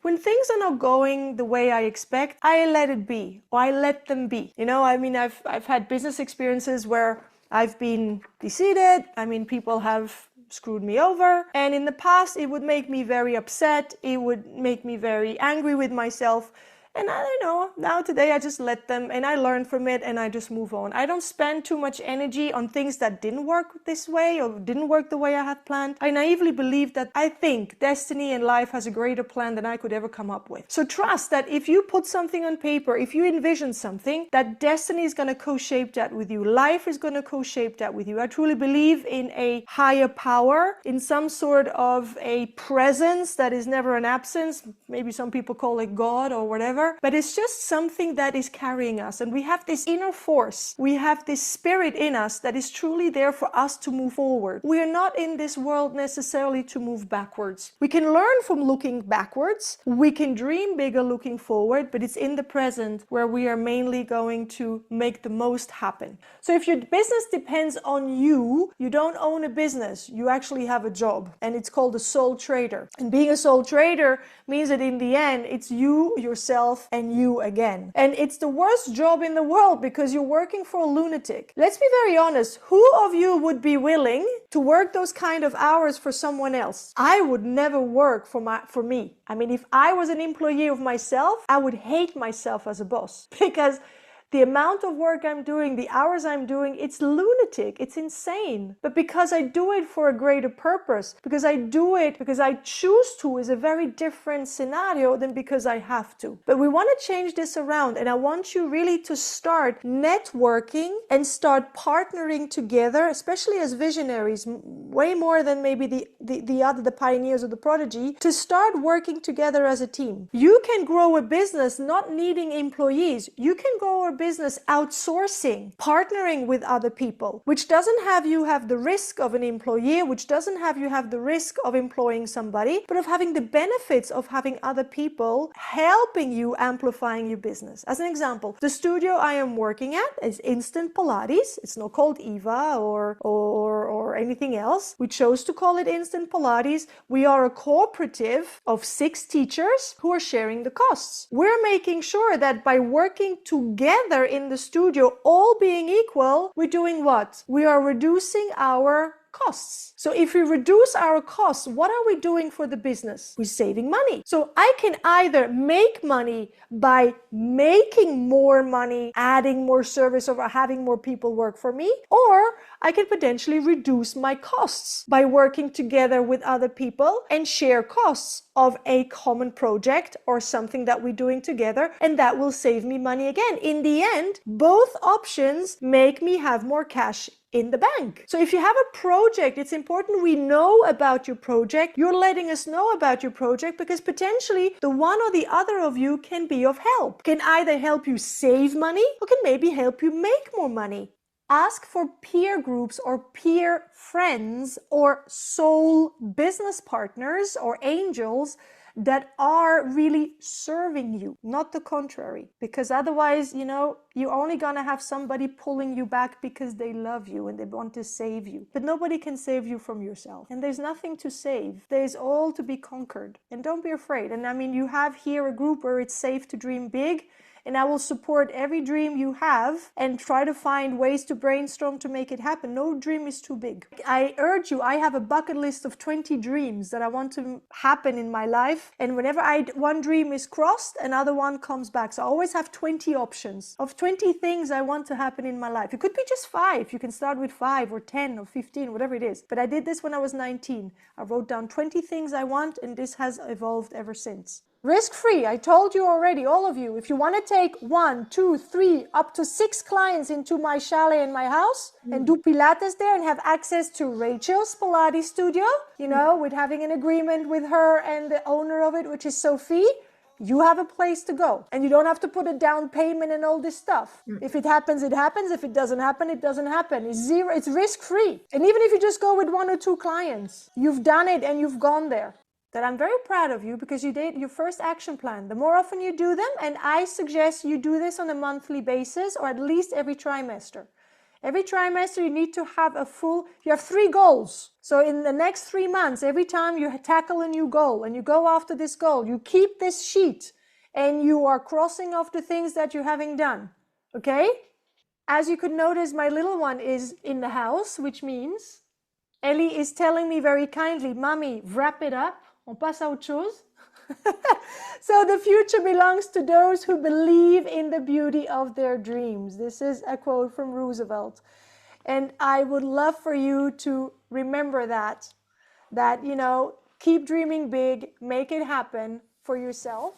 When things are not going the way I expect, I let it be, or I let them be. I've had business experiences where I've been defeated. People have screwed me over. And in the past, it would make me very upset. It would make me very angry with myself. And I don't know, now today I just let them and I learn from it and I just move on. I don't spend too much energy on things that didn't work this way or didn't work the way I had planned. I naively believe that I think destiny and life has a greater plan than I could ever come up with. So trust that if you put something on paper, if you envision something, that destiny is going to co-shape that with you. Life is going to co-shape that with you. I truly believe in a higher power, in some sort of a presence that is never an absence. Maybe some people call it God or whatever. But it's just something that is carrying us. And we have this inner force. We have this spirit in us that is truly there for us to move forward. We are not in this world necessarily to move backwards. We can learn from looking backwards. We can dream bigger looking forward, but it's in the present where we are mainly going to make the most happen. So if your business depends on you, you don't own a business. You actually have a job, and it's called a sole trader. And being a sole trader means that in the end, it's you, yourself, and you again. And it's the worst job in the world because you're working for a lunatic. Let's be very honest. Who of you would be willing to work those kind of hours for someone else? I would never work for me. If I was an employee of myself, I would hate myself as a boss because the amount of work I'm doing, the hours I'm doing, it's lunatic, it's insane. But because I do it for a greater purpose, because I do it because I choose to, is a very different scenario than because I have to. But we want to change this around, and I want you really to start networking and start partnering together, especially as visionaries, way more than maybe the pioneers or the prodigy, to start working together as a team. You can grow a business not needing employees. You can grow a business outsourcing, partnering with other people, which doesn't have you have the risk of an employee, which doesn't have you have the risk of employing somebody, but of having the benefits of having other people helping you, amplifying your business. As an example, the studio I am working at is Instant Pilates. It's not called Eva or anything else. We chose to call it Instant Pilates. We are a cooperative of 6 teachers who are sharing the costs. We're making sure that by working together in the studio, all being equal, we're doing what? We are reducing our costs. So if we reduce our costs, what are we doing for the business? We're saving money. So I can either make money by making more money, adding more service, or having more people work for me, or I can potentially reduce my costs by working together with other people and share costs of a common project or something that we're doing together, and that will save me money again. In the end, both options make me have more cash in the bank. So if you have a project, it's important we know about your project. You're letting us know about your project because potentially the one or the other of you can be of help. Can either help you save money or can maybe help you make more money. Ask for peer groups or peer friends or soul business partners or angels that are really serving you, not the contrary. Because otherwise, you're only gonna have somebody pulling you back because they love you and they want to save you. But nobody can save you from yourself. And there's nothing to save. There's all to be conquered. And don't be afraid. And you have here a group where it's safe to dream big. And I will support every dream you have and try to find ways to brainstorm to make it happen. No dream is too big. I urge you, I have a bucket list of 20 dreams that I want to happen in my life. And whenever one dream is crossed, another one comes back. So I always have 20 options of 20 things I want to happen in my life. It could be just 5. You can start with 5 or 10 or 15, whatever it is. But I did this when I was 19. I wrote down 20 things I want, and this has evolved ever since. Risk-free, I told you already, all of you, if you want to take 1, 2, 3, up to 6 clients into my chalet in my house and do Pilates there and have access to Rachel's Pilates studio, with having an agreement with her and the owner of it, which is Sophie, you have a place to go. And you don't have to put a down payment and all this stuff. If it happens, it happens. If it doesn't happen, it doesn't happen. It's zero, it's risk-free. And even if you just go with 1 or 2 clients, you've done it and you've gone there. That I'm very proud of you because you did your first action plan. The more often you do them, and I suggest you do this on a monthly basis or at least every trimester. Every trimester, you need to have you have 3 goals. So in the next 3 months, every time you tackle a new goal and you go after this goal, you keep this sheet and you are crossing off the things that you're having done. Okay? As you could notice, my little one is in the house, which means Ellie is telling me very kindly, Mommy, wrap it up. On passe à autre chose. So the future belongs to those who believe in the beauty of their dreams. This is a quote from Roosevelt. And I would love for you to remember that, keep dreaming big, make it happen for yourself.